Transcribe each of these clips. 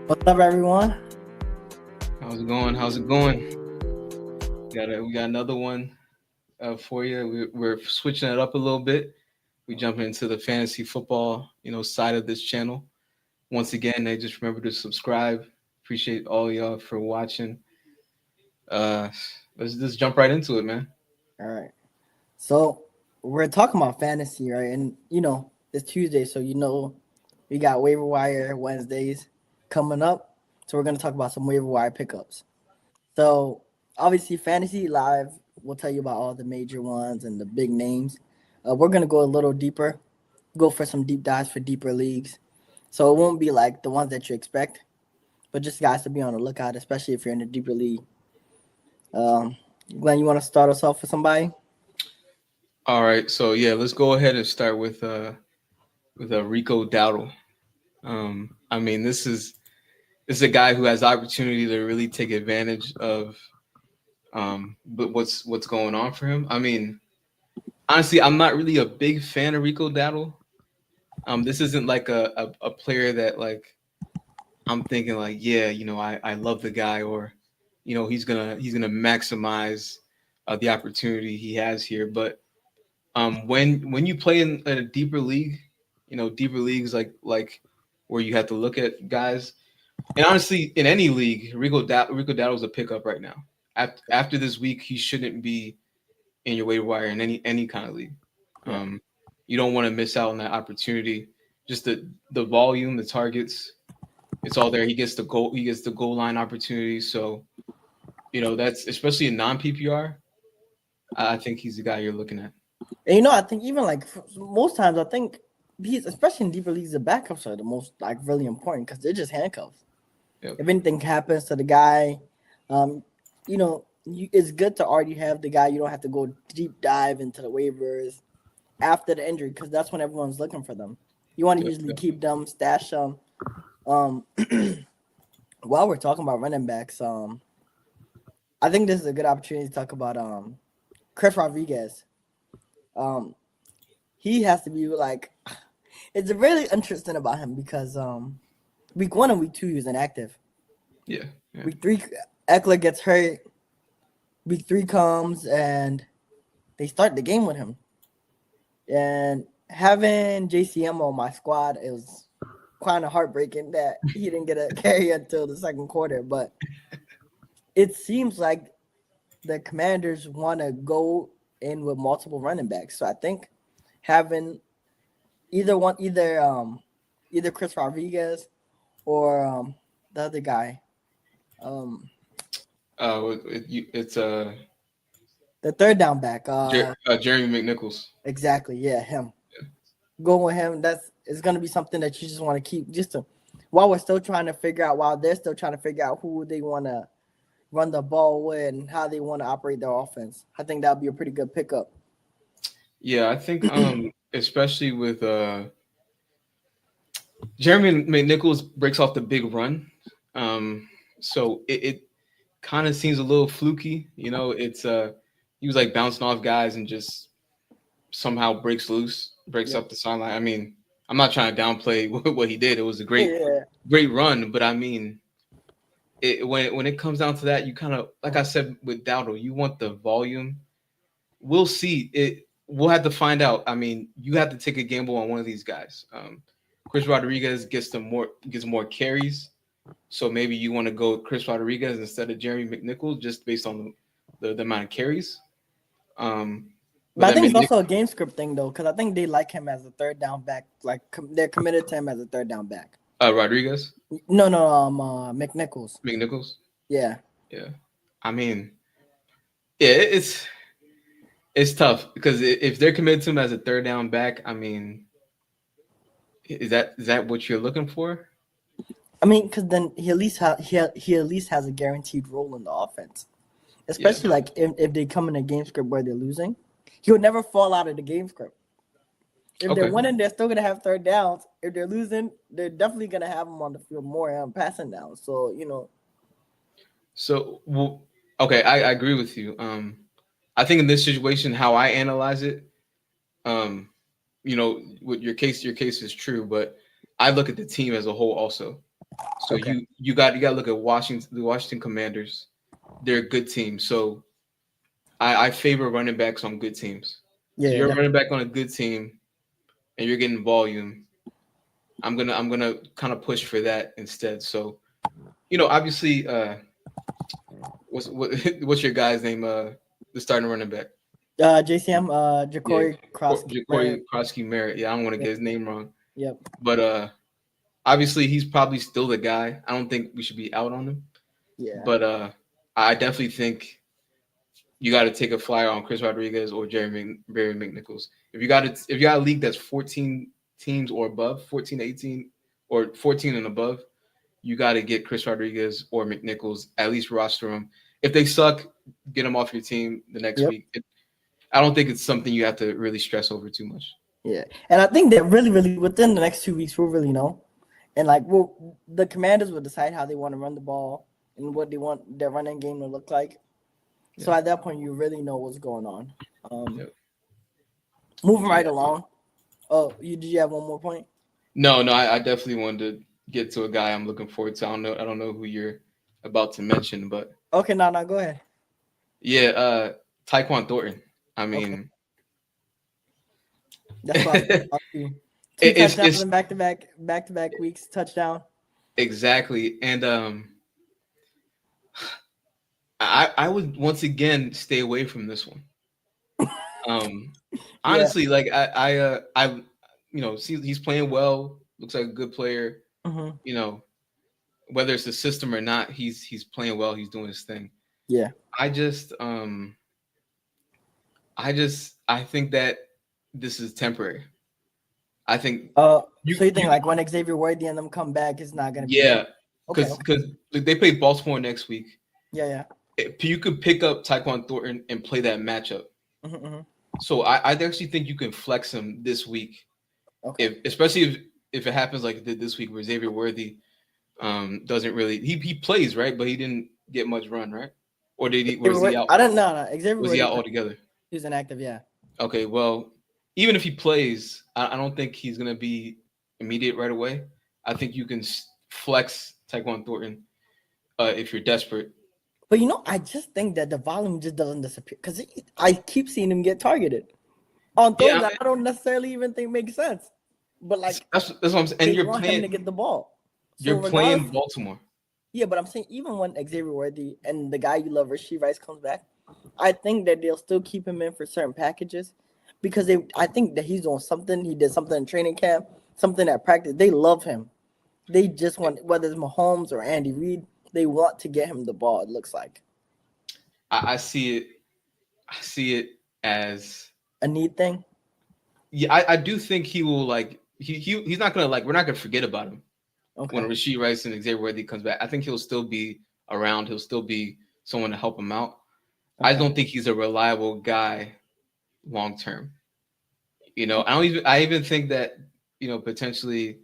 What's up, everyone? How's it going? How's it going? We got another one for you. We're switching it up a little bit. We jump into the fantasy football, side of this channel. Once again, I just remember to subscribe. Appreciate all y'all for watching. Uh, let's just jump right into it, man. All right. So we're talking about fantasy, right? And it's Tuesday, so we got waiver wire Wednesdays coming up. So we're gonna talk about some waiver wire pickups. So obviously, fantasy live will tell you about all the major ones and the big names. We're gonna go a little deeper, go for some deep dives for deeper leagues. So it won't be like the ones that you expect, but just guys to be on the lookout, especially if you're in a deeper league. Um, Glenn, you want to start us off with somebody? All right, so yeah, let's go ahead and start with Rico Dowdle. I mean, this is a guy who has the opportunity to really take advantage of but what's going on for him. I mean, honestly, I'm not really a big fan of Rico Dowdle. This isn't like a player that like I'm thinking like, yeah, I love the guy, or he's gonna maximize the opportunity he has here. But when you play in a deeper league, deeper leagues like where you have to look at guys, and honestly, in any league, Rico Dowdle's a pickup right now. After this week, he shouldn't be in your waiver wire in any kind of league. Yeah. Um, you don't want to miss out on that opportunity. Just the volume, the targets, it's all there. He gets the goal line opportunity. So that's especially in non PPR. I think he's the guy you're looking at. And I think even like most times, I think these, especially in deeper leagues, the backups are the most like really important because they're just handcuffs. Yep. If anything happens to the guy, it's good to already have the guy. You don't have to go deep dive into the waivers after the injury because that's when everyone's looking for them. You want to Yep. usually Yep. keep them, stash them. Um, while we're talking about running backs, I think this is a good opportunity to talk about Chris Rodriguez. Um, he has to be like, it's really interesting about him because week 1 and week 2 he was inactive. Yeah. Yeah. Week 3, Eckler gets hurt. Week 3 comes and they start the game with him. And having JCM on my squad, it was kind of heartbreaking that he didn't get a carry until the second quarter. But it seems like the Commanders want to go in with multiple running backs. So I think having either Chris Rodriguez or the other guy, It's the third down back. Jeremy McNichols. Exactly, yeah, him. Go with him. It's gonna be something that you just want to keep while we're still trying to figure out, while they're still trying to figure out who they want to run the ball with and how they want to operate their offense. I think that'll be a pretty good pickup. Yeah, I think especially with Jeremy McNichols breaks off the big run. So it kind of seems a little fluky. It's he was like bouncing off guys and just somehow breaks loose, breaks Yeah. up the sideline. I mean, I'm not trying to downplay what he did. It was a Yeah. great run, but I mean, when it comes down to that, you kind of like I said with Dowdle, you want the volume. We'll see it. We'll have to find out. I mean, you have to take a gamble on one of these guys. Chris Rodriguez gets more carries, so maybe you want to go with Chris Rodriguez instead of Jeremy McNichols just based on the amount of carries. But But I then think it's also a game script thing though, because I think they like him as a third down back. Like they're committed to him as a third down back. Rodriguez No, McNichols. McNichols, Yeah. yeah. I mean, yeah, it's tough because if they're committed to him as a third down back, I mean, is that what you're looking for? I mean, because then he at least he at least has a guaranteed role in the offense, Yeah. especially like if they come in a game script where they're losing, he'll never fall out of the game script. If they're Okay. winning, they're still gonna have third downs. If they're losing, they're definitely gonna have them on the field more passing downs. So So, well, okay, I agree with you. I think in this situation, how I analyze it, um, with your case is true, but I look at the team as a whole also. So Okay. you got to look at the Washington Commanders. They're a good team. So I favor running backs on good teams. Yeah, So yeah, you're a definitely. running back on a good team and you're getting volume. I'm gonna kind of push for that instead. So obviously, what's your guy's name? The starting running back, JCM, yeah, Ja'Cory Krosky. Ja'Cory Krosky Merritt. Yeah, I don't want to get his name wrong, Yep. but obviously he's probably still the guy. I don't think we should be out on him, Yeah. but I definitely think you got to take a flyer on Chris Rodriguez or Barry McNichols. If you got a league that's 14 teams or above, 14 to 18 or 14 and above, you got to get Chris Rodriguez or McNichols, at least roster them. If they suck, get them off your team the next Yep. week. I don't think it's something you have to really stress over too much. Yeah. And I think that really, really within the next 2 weeks, we'll really know. And like, the Commanders will decide how they want to run the ball and what they want their running game to look like. So at that point, you really know what's going on. Yep. Moving right along. Oh, did you have one more point? No, I definitely wanted to get to a guy I'm looking forward to. I don't know who you're about to mention, but Okay, no, go ahead. yeah, Tyquan Thornton. I mean, That's what I was about to. Two it's touchdowns in back-to-back weeks. Touchdown. exactly, and I would once again stay away from this one. Honestly, like I see he's playing well. Looks like a good player. Mm-hmm. You know, whether it's the system or not, he's playing well. He's doing his thing. Yeah. I think that this is temporary. I think. So you think like when Xavier Worthy and them come back, it's not gonna be. Yeah, Okay. because they play Baltimore next week. Yeah. You could pick up Tyquan Thornton and play that matchup. Mm-hmm. So I actually think you can flex him this week. Okay. Especially if it happens like it did this week where Xavier Worthy doesn't really he plays, right, but he didn't get much run, right? Or did he was he out? I didn't know. Xavier was Worthy he out altogether? He was inactive, yeah. Okay, well, even if he plays, I don't think he's gonna be immediate right away. I think you can flex Tyquan Thornton if you're desperate. But I just think that the volume just doesn't disappear because I keep seeing him get targeted on throws that I don't necessarily even think make sense. But like that's what I'm saying. And you're want playing him to get the ball. So you're playing Baltimore. Yeah, but I'm saying even when Xavier Worthy and the guy you love, Rashee Rice, comes back, I think that they'll still keep him in for certain packages because I think that he's doing something. He did something in training camp, something at practice. They love him. They just want, whether it's Mahomes or Andy Reid, they want to get him the ball. It looks like. I see it as a need thing. Yeah, I do think he will like he's not gonna we're not gonna forget about him. Okay. When Rashee Rice and Xavier Worthy comes back, I think he'll still be around. He'll still be someone to help him out. Okay. I don't think he's a reliable guy long term. I even think that potentially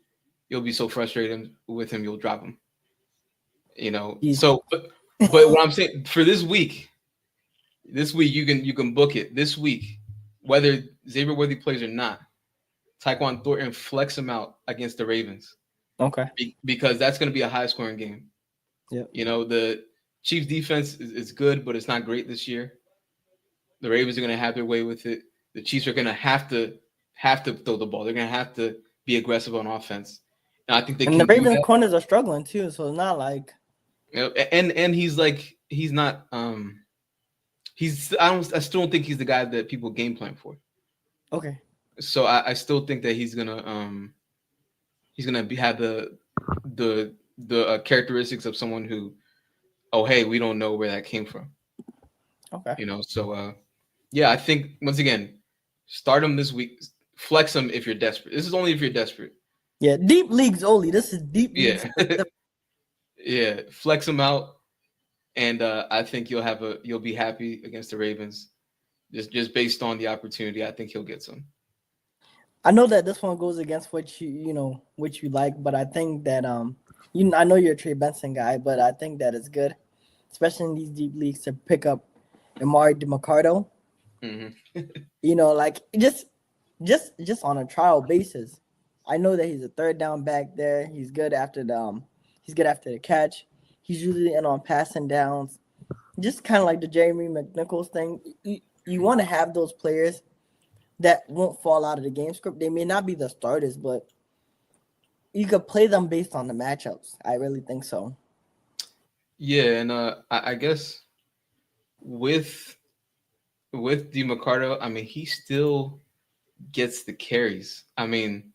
you'll be so frustrated with him you'll drop him. So but what I'm saying for this week you can book it this week, whether Xavier Worthy plays or not. Tyquan Thornton flex him out against the Ravens. Okay. Because that's going to be a high scoring game. Yeah. The Chiefs defense is good, but it's not great this year. The Ravens are going to have their way with it. The Chiefs are going to have to throw the ball. They're going to have to be aggressive on offense. And I think they can. And the Ravens corners are struggling too, so it's not like. And he's not. I still don't think he's the guy that people game plan for. Okay. So I still think that he's gonna have the characteristics of someone who, oh hey, we don't know where that came from. Okay. So I think once again, start him this week, flex him if you're desperate. This is only if you're desperate. Yeah, deep leagues only. This is deep leagues. Yeah, flex him out, and I think you'll be happy against the Ravens, just based on the opportunity. I think he'll get some. I know that this one goes against what you like, but I think that I know you're a Trey Benson guy, but I think that it's good, especially in these deep leagues, to pick up Amari DeMarcado. Mm-hmm. Just on a trial basis. I know that he's a third down back there. He's good after the He's good after the catch. He's usually in on passing downs. Just kind of like the Jeremy McNichols thing. You want to have those players that won't fall out of the game script. They may not be the starters, but you could play them based on the matchups. I really think so. Yeah, and I guess with DeMarcado, I mean, he still gets the carries. I mean,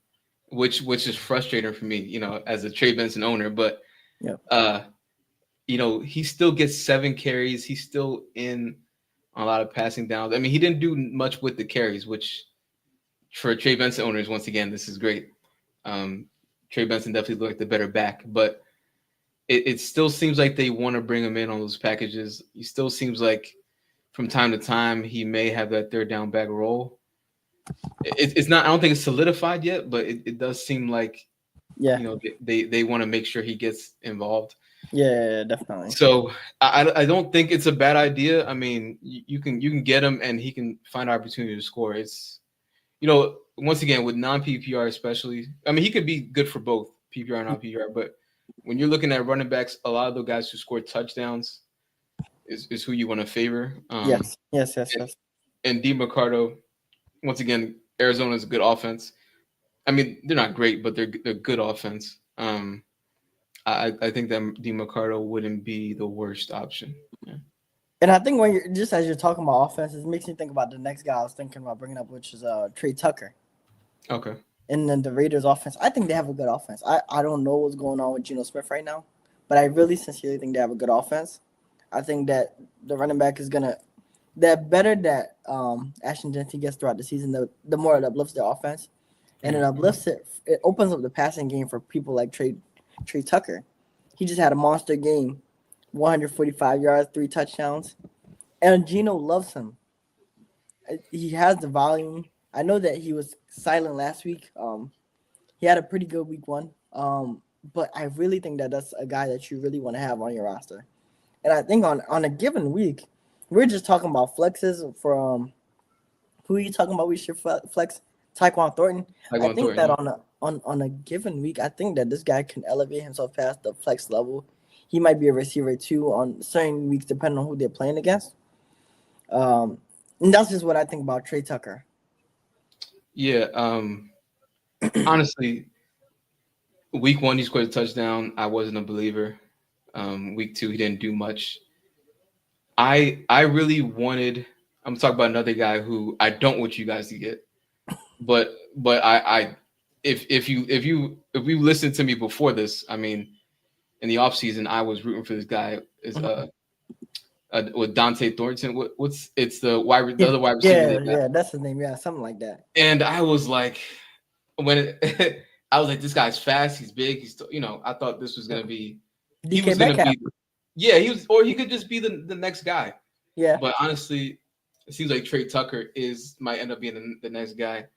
which is frustrating for me, as a Trey Benson owner. But yeah, he still gets 7 carries. He's still in a lot of passing downs. I mean, he didn't do much with the carries, which for Trey Benson owners, once again, this is great. Trey Benson definitely looked like the better back, but it still seems like they want to bring him in on those packages. He still seems like from time to time he may have that third down back role. It's not. I don't think it's solidified yet, but it does seem like they want to make sure he gets involved. Yeah, definitely. So I don't think it's a bad idea. I mean, you can get him and he can find opportunity to score. It's once again with non-PPR especially. I mean, he could be good for both PPR and non-PPR, but when you're looking at running backs, a lot of the guys who score touchdowns is who you want to favor. Yes. And DeMarcado, once again, Arizona's a good offense. I mean, they're not great, but they're good offense. I think that DeMarcado wouldn't be the worst option. Yeah. And I think as you're talking about offenses, it makes me think about the next guy I was thinking about bringing up, which is Tre Tucker. Okay. And then the Raiders offense, I think they have a good offense. I don't know what's going on with Geno Smith right now, but I really sincerely think they have a good offense. I think that the running back is the better that Ashton Jeanty gets throughout the season, the more it uplifts their offense. And it uplifts it opens up the passing game for people like Tre Tucker. He just had a monster game, 145 yards, 3 touchdowns. And Geno loves him. He has the volume. I know that he was silent last week. He had a pretty good week 1. But I really think that that's a guy that you really want to have on your roster. And I think on a given week, we're just talking about flexes from who are you talking about? We should flex Tyquan Thornton. I think that on a given week, I think that this guy can elevate himself past the flex level. He might be a receiver too on certain weeks, depending on who they're playing against. And that's just what I think about Tre Tucker. Yeah. Honestly, week 1 he scored a touchdown. I wasn't a believer. Week 2 he didn't do much. I really wanted. I'm talking about another guy who I don't want you guys to get, but if you listened to me before this, I mean, in the offseason, I was rooting for this guy. Is with Dante Thornton. What's it's the other wide receiver? Yeah, that's his name. Yeah, something like that. And I was like, I was like, this guy's fast. He's big. I thought this was gonna be. He was gonna be. Yeah, he could just be the next guy. Yeah. But honestly, it seems like Tre Tucker might end up being the next guy.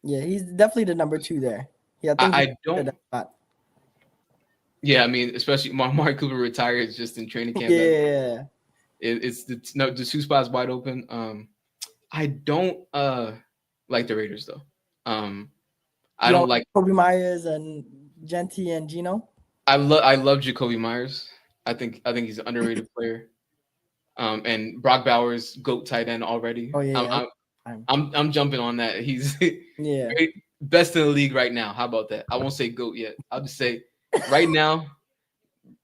Yeah, he's definitely the number 2 there. Yeah, I don't. Yeah, I mean, especially Mark Cooper retired just in training camp. Yeah. It's the 2 spots wide open. I don't like the Raiders though. I don't like Jakobi Meyers and Jeanty and Geno. I love Jakobi Meyers. I think he's an underrated player. And Brock Bowers, GOAT tight end already. Oh yeah. I'm jumping on that. He's great, best in the league right now. How about that? I won't say GOAT yet. I'll just say right now,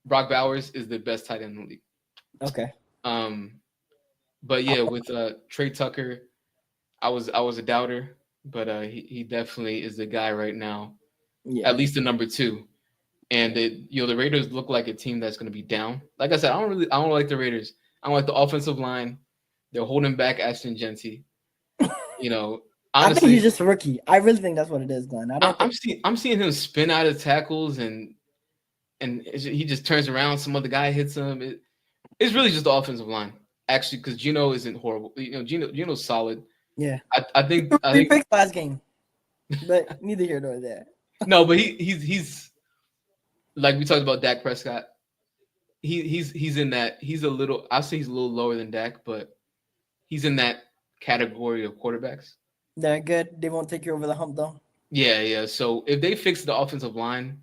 Brock Bowers is the best tight end in the league. Okay. But yeah, with Tre Tucker, I was a doubter, but he definitely is the guy right now. Yeah. At least the number 2. And the Raiders look like a team that's going to be down. Like I said, I don't like the Raiders. I don't like the offensive line. They're holding back Ashton Jeanty. Honestly, I think he's just a rookie. I really think that's what it is, Glenn. I'm seeing him spin out of tackles and he just turns around. Some other guy hits him. It's really just the offensive line, actually, because Geno isn't horrible. Geno's solid. Yeah. I think picks last game, but neither here nor there. No, but he's like we talked about Dak Prescott. He's in that. I'll say he's a little lower than Dak, but he's in that category of quarterbacks. They're good. They won't take you over the hump, though. Yeah. So if they fix the offensive line,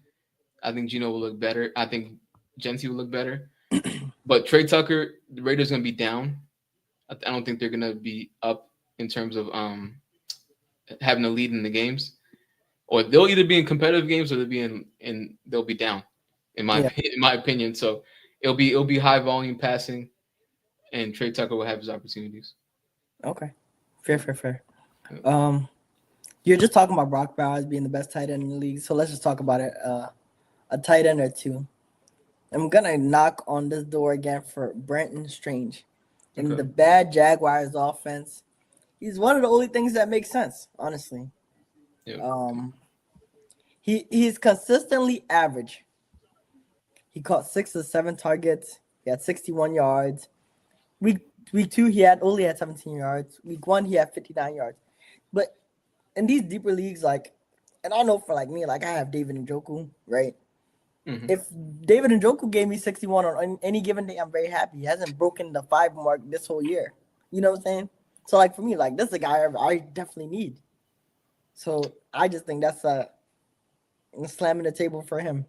I think Geno will look better. I think Genty will look better. But Tre Tucker, the Raiders going to be down. I don't think they're going to be up in terms of having a lead in the games. Or they'll either be in competitive games or they'll be they'll be down, in my opinion. So it'll be high volume passing, and Tre Tucker will have his opportunities. Okay, fair. You're just talking about Brock Bowers being the best tight end in the league, so let's just talk about it. A tight end or two. I'm gonna knock on this door again for Brenton Strange. In the bad Jaguars offense, he's one of the only things that makes sense, honestly. Yeah. He's consistently average. He caught 6 or 7 targets. He had 61 yards. Week 2, he only had 17 yards. Week 1, he had 59 yards. But in these deeper leagues, and I know for me, I have David Njoku, right? Mm-hmm. If David Njoku gave me 61 on any given day, I'm very happy. He hasn't broken the 5 mark this whole year. You know what I'm saying? So, for me, this is a guy I definitely need. So, I just think that's a slamming the table for him.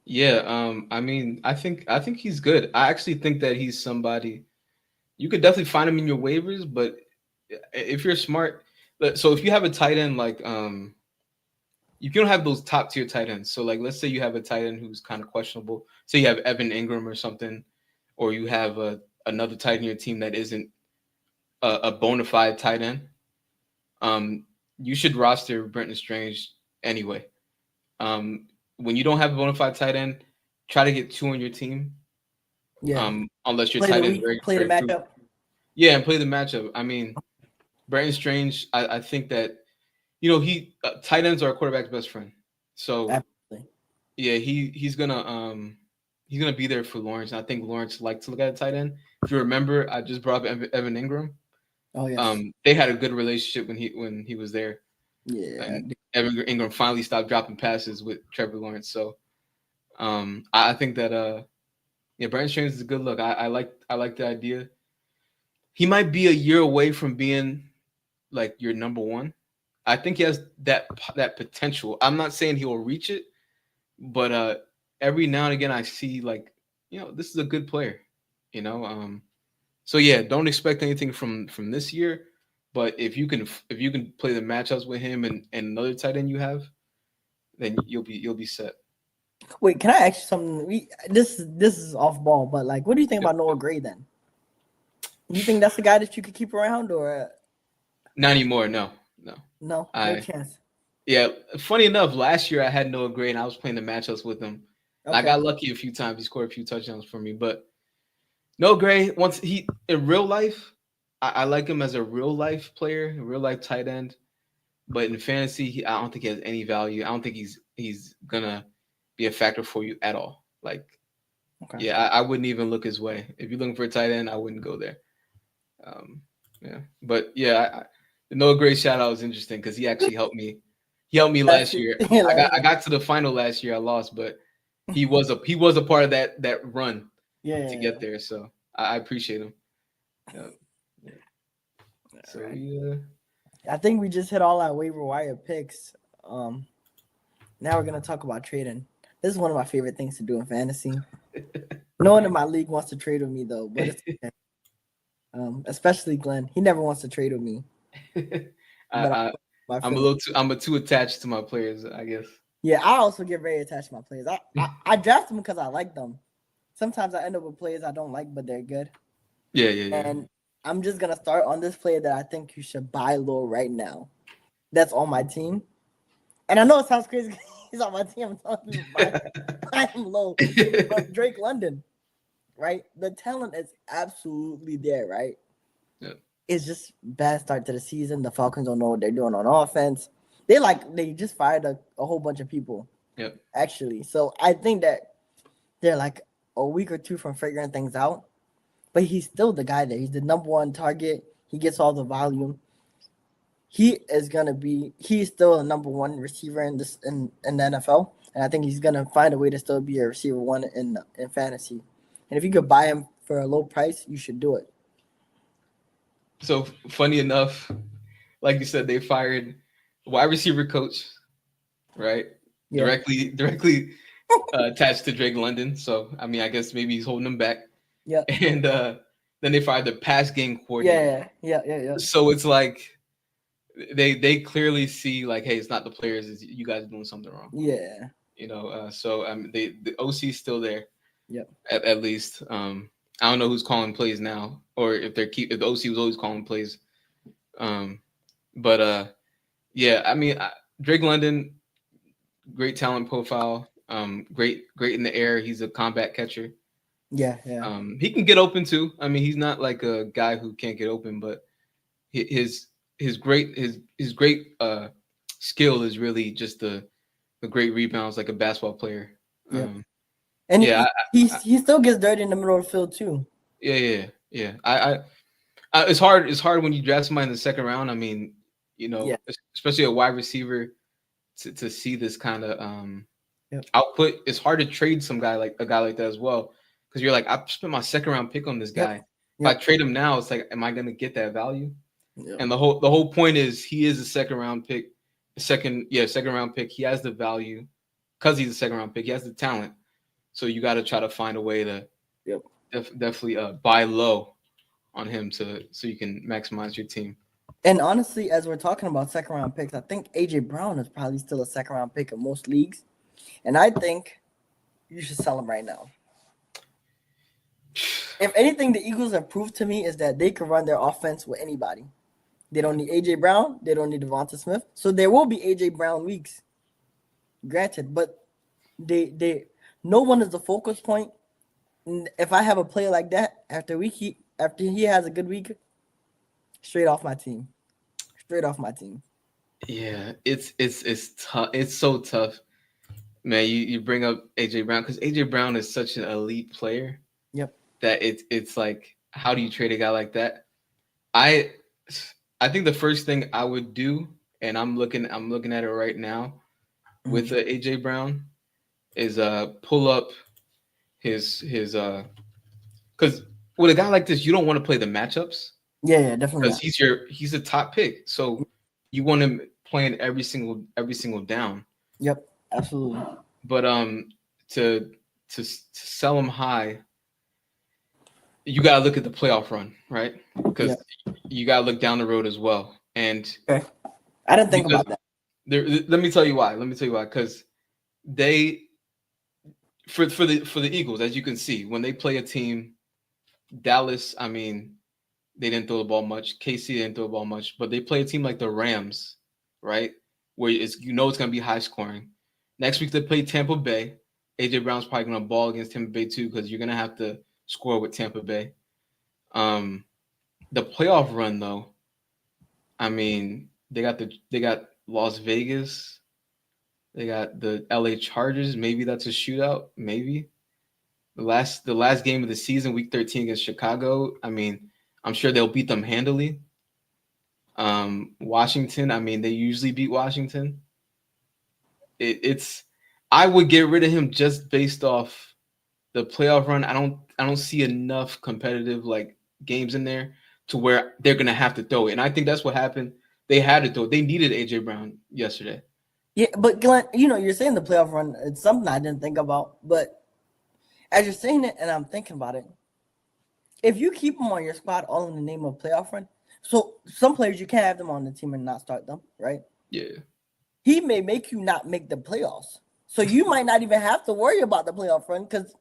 Yeah, I mean, I think he's good. I actually think that he's somebody you could definitely find him in your waivers, but if you're smart, so if you have a tight end you don't have those top tier tight ends. So let's say you have a tight end who's kind of questionable. Say you have Evan Ingram or something, or you have another tight end in your team that isn't a bona fide tight end. You should roster Brenton Strange anyway. When you don't have a bona fide tight end, try to get 2 on your team. Yeah. Unless your tight end play the matchup. Yeah, and play the matchup. I mean, Brenton Strange, I think that tight ends are a quarterback's best friend. So absolutely. Yeah, he's gonna be there for Lawrence. I think Lawrence likes to look at a tight end. If you remember, I just brought up Evan Ingram. Oh yes. They had a good relationship when he was there. Yeah. And Evan Ingram finally stopped dropping passes with Trevor Lawrence. So I think that Brenton Strange is a good look. I like the idea. He might be a year away from being your number one. I think he has that potential. I'm not saying he will reach it, but every now and again I see this is a good player. So yeah, don't expect anything from this year. But if you can play the matchups with him and another tight end you have, then you'll be set. Wait, can I ask you something? This is off ball, but what do you think about Noah Gray then? Do you think that's the guy that you could keep around or? Not anymore. No chance. Yeah, funny enough, last year I had Noah Gray and I was playing the matchups with him. Okay. I got lucky a few times. He scored a few touchdowns for me, but Noah Gray, once in real life, I like him as a real life player, a real life tight end. But in fantasy, I don't think he has any value. I don't think he's gonna be a factor for you at all. Yeah, I wouldn't even look his way. If you're looking for a tight end, I wouldn't go there. Yeah, but yeah, the Noah Gray shout out was interesting because he actually helped me. He helped me last year. I got to the final last year. I lost, but he was a part of that run to get there. So I appreciate him. Yeah. So yeah. I think we just hit all our waiver wire picks. Now we're gonna talk about trading. This is one of my favorite things to do in fantasy. No one in my league wants to trade with me though, but it's okay. Especially Glenn. He never wants to trade with me. I'm too attached to my players, I guess. Yeah, I also get very attached to my players. I draft them because I like them. Sometimes I end up with players I don't like, but they're good. Yeah. And I'm just gonna start on this player that I think you should buy low right now. That's on my team. And I know it sounds crazy. He's on my team. I'm telling you, buy him low. But Drake London, right? The talent is absolutely there, right? Yeah. It's just bad start to the season. The Falcons don't know what they're doing on offense. They just fired a whole bunch of people. Yep. Actually. So I think that they're a week or two from figuring things out. But he's still the guy there. He's the number one target. He gets all the volume. He's still a number one receiver in the NFL. And I think he's gonna find a way to still be a receiver one in fantasy. And if you could buy him for a low price, you should do it. So funny enough, like you said, they fired wide receiver coach, right? Yeah. Directly attached to Drake London. So I mean, I guess maybe he's holding him back. Yeah. And then they fired the pass game coordinator. Yeah. So it's like they clearly see like, hey, it's not the players, it's you guys are doing something wrong. Yeah. So the OC is still there. Yep. At least. I don't know who's calling plays now, or if if the OC was always calling plays. Yeah, I mean, Drake London, great talent profile. Great in the air. He's a combat catcher. Yeah. He can get open too. I mean, he's not like a guy who can't get open, but his great skill is really just the great rebounds, like a basketball player. Yeah. And he still gets dirty in the middle of the field too. Yeah. It's hard when you draft somebody in the second round. I mean, especially a wide receiver to see this kind of output. It's hard to trade a guy like that as well, because you're like, I spent my second round pick on this guy. Yep. If I trade him now, it's like, am I going to get that value? Yep. And the whole point is he is a second round pick. Second round pick. He has the value because he's a second round pick. He has the talent. So you got to try to find a way to definitely buy low on him so you can maximize your team. And honestly, as we're talking about second round picks, I think AJ Brown is probably still a second round pick in most leagues. And I think you should sell him right now. If anything, the Eagles have proved to me is that they can run their offense with anybody. They don't need AJ Brown. They don't need Devonta Smith. So there will be AJ Brown weeks, granted, but no one is the focus point. And if I have a player like that after he has a good week, straight off my team. Yeah, it's tough. It's so tough, man. You bring up AJ Brown because AJ Brown is such an elite player. Yep. That it's like, how do you trade a guy like that? I think the first thing I would do, and I'm looking at it right now with AJ Brown, is pull up his because with a guy like this, you don't want to play the matchups. Yeah, definitely. Because he's a top pick, so you want him playing every single down. Yep, absolutely. But to sell him high, you gotta look at the playoff run, right? Because you gotta look down the road as well. And I didn't think about that. Let me tell you why. Because they for the Eagles, as you can see, when they play a team, Dallas, I mean, they didn't throw the ball much. KC didn't throw the ball much, but they play a team like the Rams, right? Where it's gonna be high scoring. Next week they play Tampa Bay. AJ Brown's probably gonna ball against Tampa Bay too, because you're gonna have to score with Tampa Bay. The playoff run though, I mean, they got Las Vegas, they got the LA Chargers. Maybe that's a shootout. Maybe the last game of the season, week 13 against Chicago. I mean, I'm sure they'll beat them handily. Washington, I mean, they usually beat Washington. I would get rid of him just based off the playoff run. I don't see enough competitive like games in there to where they're gonna have to throw it. And I think that's what happened. They had to throw it. They needed AJ Brown yesterday. Yeah, but Glenn, you're saying the playoff run. It's something I didn't think about. But as you're saying it, and I'm thinking about it, if you keep them on your squad all in the name of playoff run, so some players you can't have them on the team and not start them, right? Yeah. He may make you not make the playoffs. So you might not even have to worry about the playoff run because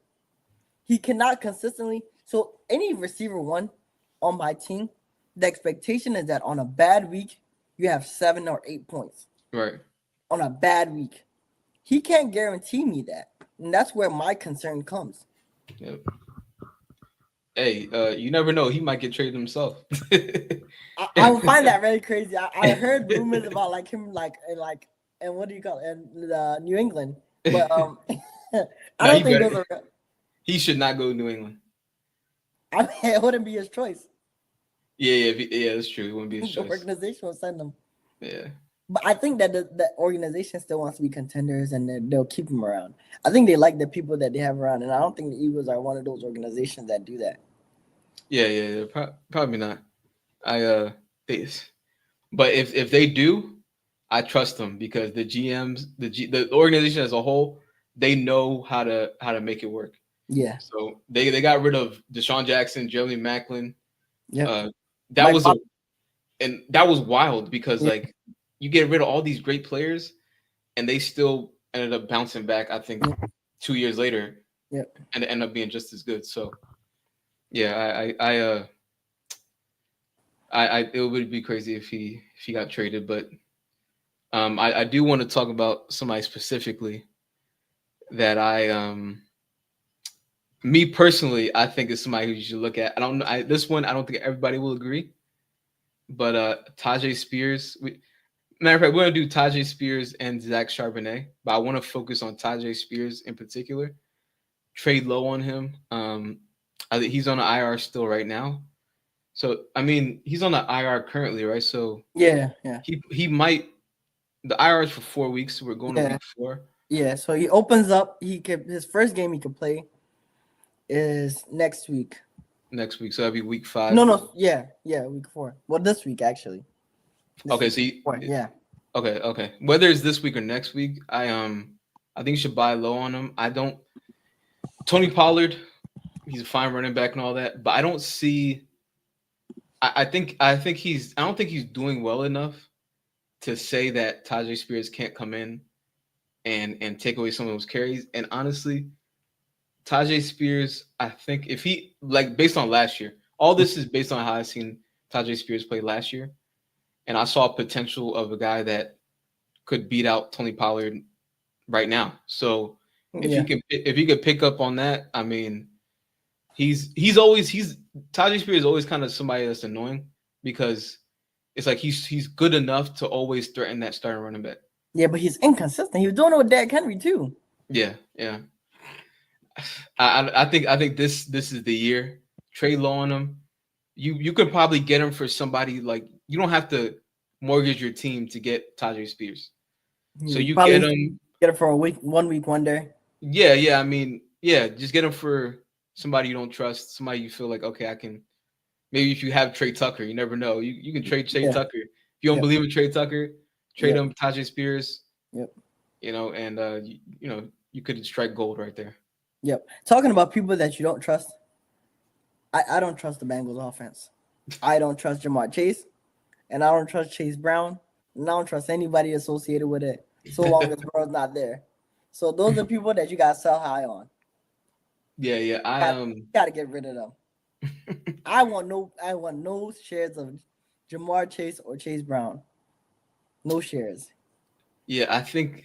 he cannot consistently. So any receiver one on my team, the expectation is that on a bad week, you have 7 or 8 points. Right. On a bad week. He can't guarantee me that. And that's where my concern comes. Yep. Hey, you never know. He might get traded himself. I would find that very crazy. I heard rumors about like him, and what do you call it, in New England. But I don't think those are. He should not go to New England. I mean, it wouldn't be his choice. Yeah, that's true. It wouldn't be his choice. The organization will send him. Yeah. But I think that the organization still wants to be contenders, and they'll keep him around. I think they like the people that they have around, and I don't think the Eagles are one of those organizations that do that. Yeah. Probably not. But if they do, I trust them because the GMs, the organization as a whole, they know how to make it work. Yeah. So they got rid of Deshaun Jackson, Jeremy Maclin. Yep. That Mike was Pop- that was wild because Yeah. like you get rid of all these great players and they still ended up bouncing back, I think, 2 years later. Yep. And end up being just as good. So yeah, I it would be crazy if he got traded, but I do want to talk about somebody specifically that me personally, I think is somebody who you should look at. I don't know. This one, I don't think everybody will agree, but Tyjae Spears. Matter of fact, we're gonna do Tyjae Spears and Zach Charbonnet, but I want to focus on Tyjae Spears in particular. Trade low on him. I think he's on the IR still right now. So I mean, he's on the IR currently, right? So Yeah. he might. The IR is for 4 weeks. So we're going to Yeah. week 4. Yeah. So he opens up. His first game he could play is next week. Next week, so that'll be week 5. No. Yeah. Week 4. Well, this week actually. Okay, so yeah. Okay. Whether it's this week or next week, I think you should buy low on him. Tony Pollard, he's a fine running back and all that, but I don't see. I don't think he's doing well enough to say that Tyjae Spears can't come in and take away some of those carries. And honestly, Tyjae Spears, I think if he based on last year, all this is based on how I've seen Tyjae Spears play last year. And I saw potential of a guy that could beat out Tony Pollard right now. So if he could pick up on that, I mean, Tyjae Spears is always kind of somebody that's annoying because it's like he's good enough to always threaten that starting running back. Yeah, but he's inconsistent. He was doing it with Derrick Henry too. Yeah. I think this is the year. Trade low on him. You could probably get him for somebody like you don't have to mortgage your team to get Tyjae Spears. So you get him for a week, 1 week, one day. Yeah. I mean, just get him for somebody you don't trust, somebody you feel like, okay, I can. Maybe if you have Tre Tucker, you never know. You can trade Tre Tucker. If you don't believe in Tre Tucker, trade him Tyjae Spears. Yep. And you could strike gold right there. Yep. Talking about people that you don't trust, I don't trust the Bengals offense. I don't trust Jamar Chase, and I don't trust Chase Brown, and I don't trust anybody associated with it so long as Burrow's not there. So those are people that you got to sell high on. Yeah. Got to get rid of them. I want no shares of Jamar Chase or Chase Brown. No shares. Yeah, I think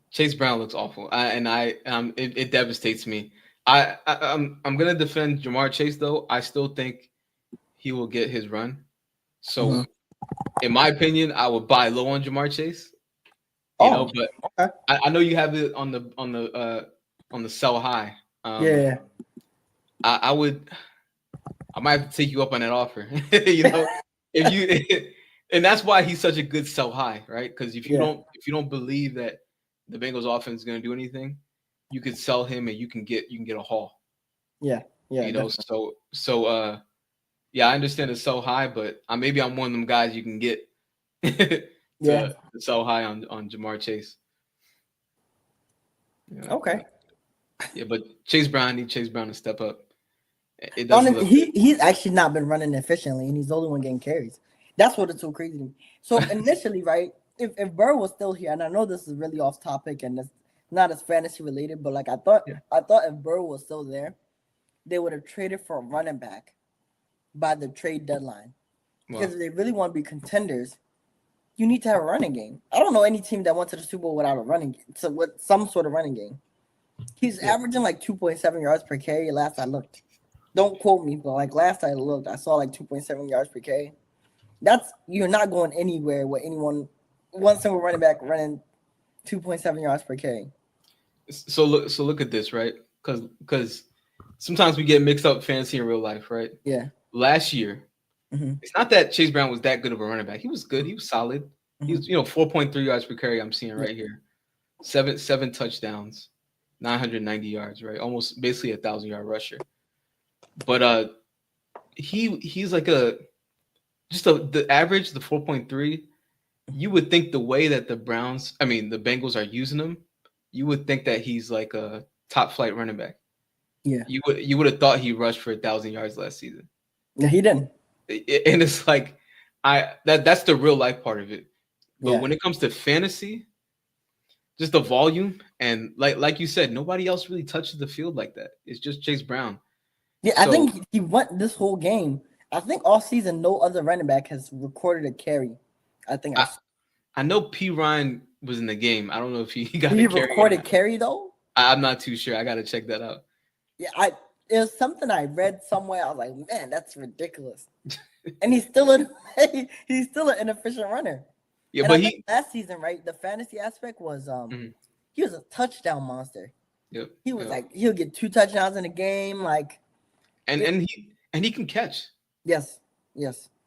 Chase Brown looks awful. It devastates me. I'm gonna defend Jamar Chase though. I still think he will get his run. So, in my opinion, I would buy low on Jamar Chase. But okay. I know you have it on the sell high. Yeah. I might have to take you up on that offer. If you and that's why he's such a good sell high, right? Because if you don't believe that the Bengals offense is going to do anything, you could sell him and you can get a haul. Yeah. So I understand the sell high, but maybe I'm one of them guys you can get to sell high on Jamar Chase. Okay. Yeah, but Chase Brown to step up. He's actually not been running efficiently, and he's the only one getting carries. That's what it's so crazy to me. So initially, right, if Burrow was still here, and I know this is really off topic and it's not as fantasy related, but I thought if Burrow was still there, they would have traded for a running back by the trade deadline. Because if they really want to be contenders, you need to have a running game. I don't know any team that went to the Super Bowl without a running game, so with some sort of running game. He's averaging 2.7 yards per carry last I looked. Don't quote me, but last I looked, I saw 2.7 yards per carry. You're not going anywhere with one single running back running 2.7 yards per carry. So look at this, right? Because sometimes we get mixed up fantasy and real life, right? Yeah. Last year, it's not that Chase Brown was that good of a running back. He was good. He was solid. He was 4.3 yards per carry. I'm seeing right here, seven touchdowns, 990 yards, right? Almost basically 1,000-yard rusher. But he's the average, the 4.3. You would think the way that the Bengals are using him, you would think that he's like a top flight running back. Yeah. You would have thought he rushed for 1,000 yards last season. No, he didn't. And it's like that's the real life part of it. But Yeah. when it comes to fantasy, just the volume and like you said, nobody else really touches the field like that. It's just Chase Brown. Yeah, I think he went this whole game. I think all season, no other running back has recorded a carry. I know P. Ryan was in the game. I don't know if he got Did a he carry. record a carry though? I'm not too sure. I got to check that out. Yeah, it was something I read somewhere. I was like, man, that's ridiculous. And he's still an inefficient runner. Yeah, and but I think last season, right? The fantasy aspect was he was a touchdown monster. Yep. He was like he'll get 2 touchdowns in a game, like and he can catch. Yes.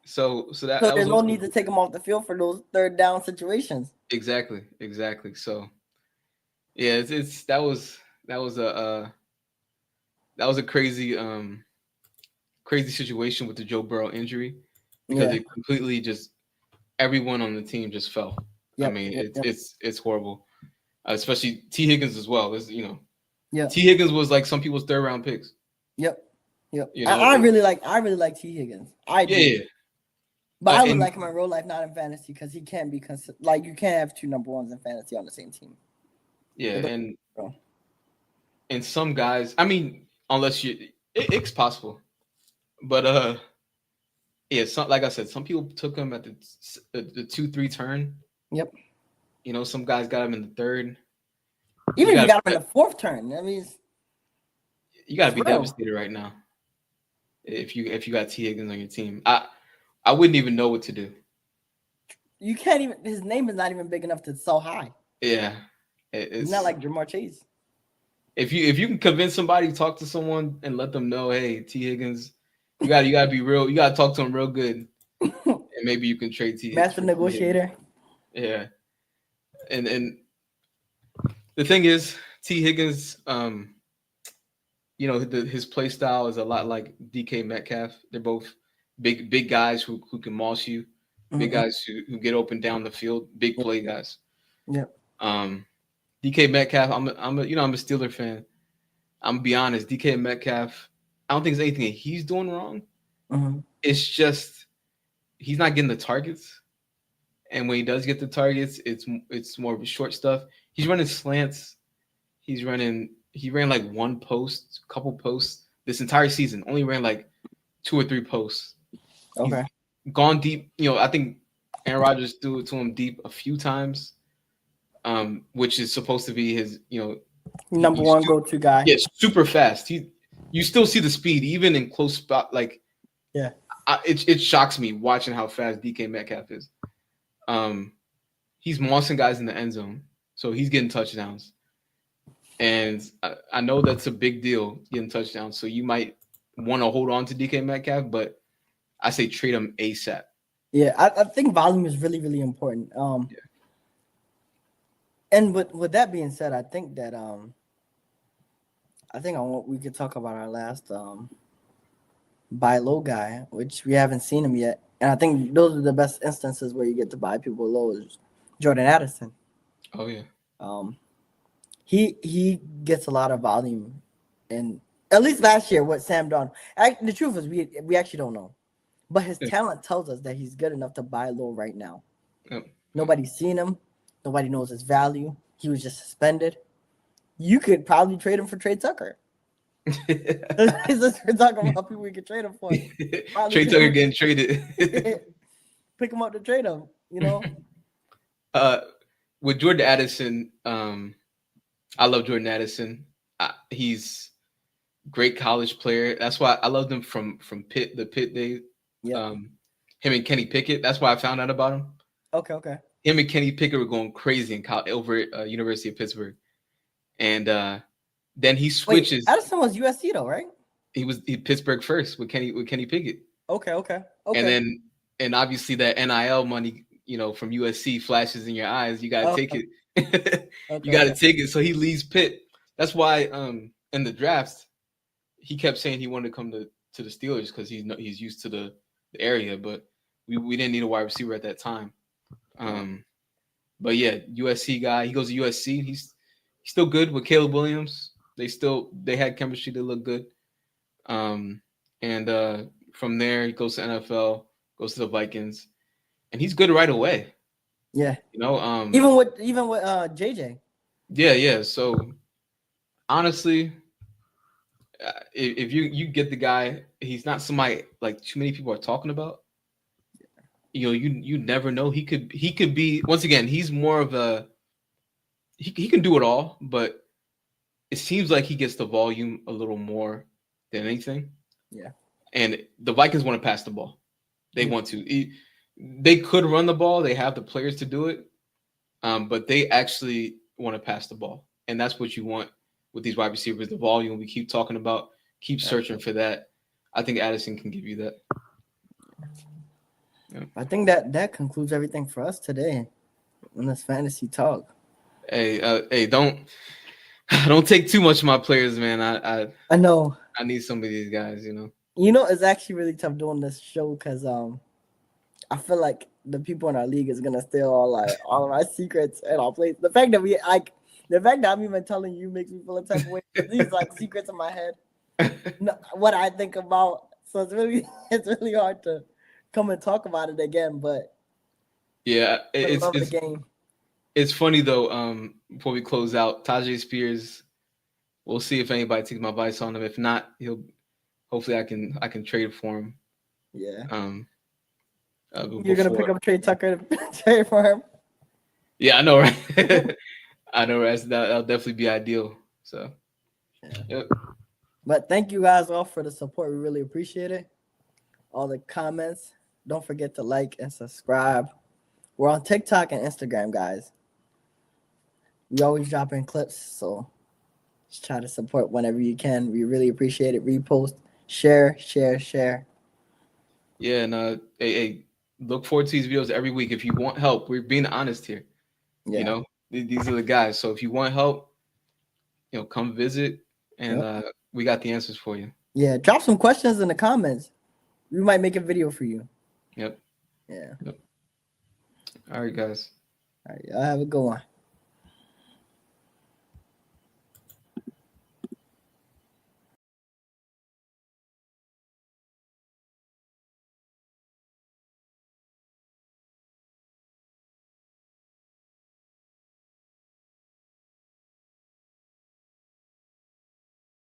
So that there's was no need to take him off the field for those third down situations. Exactly. So yeah, that was a crazy situation with the Joe Burrow injury because it completely just everyone on the team just fell. Yep, I mean, it's horrible, especially T. Higgins as well. T. Higgins was like some people's 3rd round picks. Yep. You know, I really like T. Higgins. I do. Yeah. But I would like him in real life, not in fantasy, because he can't be like you can't have 2 number 1s in fantasy on the same team. Yeah, and some guys, I mean, unless it's possible, but yeah, like I said, some people took him at the 2-3 turn. Yep. You know, some guys got him in the 3rd. Even if you got him in the 4th turn, that means you got to be devastated right now. If you got T. Higgins on your team, I wouldn't even know what to do. You can't even. His name is not even big enough to sell high. Yeah, it's not like Jamar Chase. If you can convince somebody, talk to someone, and let them know, hey, T. Higgins, you gotta be real. You gotta talk to him real good, and maybe you can trade T. Higgins. Master negotiator. Yeah, and the thing is, T. Higgins, you know, his play style is a lot like DK Metcalf. They're both big guys who can moss you, big guys who get open down the field, big play guys. Yeah. DK Metcalf, I'm a Steeler fan. I'm gonna be honest, DK Metcalf, I don't think there's anything that he's doing wrong. It's just he's not getting the targets, and when he does get the targets, it's more of short stuff. He's running slants. He ran like 1 post, couple posts this entire season. Only ran like 2 or 3 posts. Okay. He's gone deep. You know, I think Aaron Rodgers threw it to him deep a few times, which is supposed to be his, number 1 go-to guy. Yeah, super fast. You still see the speed even in close spot. Like, yeah, it shocks me watching how fast DK Metcalf is. He's mossing guys in the end zone, so he's getting touchdowns. And I know that's a big deal, getting touchdowns. So you might want to hold on to DK Metcalf, but I say trade him ASAP. Yeah, I think volume is really, really important. And with that being said, I think that we could talk about our last buy low guy, which we haven't seen him yet. And I think those are the best instances where you get to buy people low is Jordan Addison. Oh yeah. He gets a lot of volume, and at least last year with Sam Darnold. The truth is we actually don't know, but his talent tells us that he's good enough to buy low right now. Yep. Nobody's seen him. Nobody knows his value. He was just suspended. You could probably trade him for Tre Tucker. We're talking about people we could trade him for. Tre Tucker getting traded. Pick him up to trade him. With Jordan Addison, I love Jordan Addison. He's great college player. That's why I loved him from Pitt, the Pitt days. Yeah. Him and Kenny Pickett. That's why I found out about him. Okay. Him and Kenny Pickett were going crazy over at University of Pittsburgh, and then he switches. Wait, Addison was USC though, right? He Pittsburgh first with Kenny Pickett. Okay. And obviously that NIL money, from USC flashes in your eyes. You gotta take it. You gotta take it. So he leaves Pitt. That's why in the drafts he kept saying he wanted to come to the Steelers because he's used to the area, but we didn't need a wide receiver at that time. But yeah, USC guy. He goes to USC. He's still good with Caleb Williams. They had chemistry. They look good. And from there he goes to NFL, goes to the Vikings, and he's good right away. Yeah. You know, even with JJ. Yeah. So honestly, if you get the guy, he's not somebody like too many people are talking about. You know, you never know. He could be, once again, he's more of a he can do it all, but it seems like he gets the volume a little more than anything. Yeah. And the Vikings want to pass the ball. They want to. They could run the ball. They have the players to do it. But they actually want to pass the ball. And that's what you want with these wide receivers, the volume we keep talking about. Keep searching for that. I think Addison can give you that. Yeah. I think that concludes everything for us today in this fantasy talk. Hey, don't take too much of my players, man. I know. I need some of these guys, you know. You know, it's actually really tough doing this show because I feel like the people in our league is gonna steal all of my secrets and our plays. The fact that I'm even telling you makes me feel a type of way. These secrets in my head, what I think about. So it's really hard to come and talk about it again. But yeah, the game. It's funny though. Before we close out, Tyjae Spears. We'll see if anybody takes my advice on him. If not, hopefully I can trade for him. Yeah. You're gonna pick up Tre Tucker to trade for him. Yeah, I know, right? I know, right? That'll definitely be ideal. So, Yep. But thank you guys all for the support. We really appreciate it. All the comments. Don't forget to like and subscribe. We're on TikTok and Instagram, guys. We always drop in clips, so just try to support whenever you can. We really appreciate it. Repost, share. Yeah, and hey, look forward to these videos every week. If you want help, we're being honest here. Yeah. You know, these are the guys. So if you want help, come visit, and we got the answers for you. Yeah, drop some questions in the comments. We might make a video for you. Yep. Yeah. Yep. All right, guys. All right, y'all have a good one.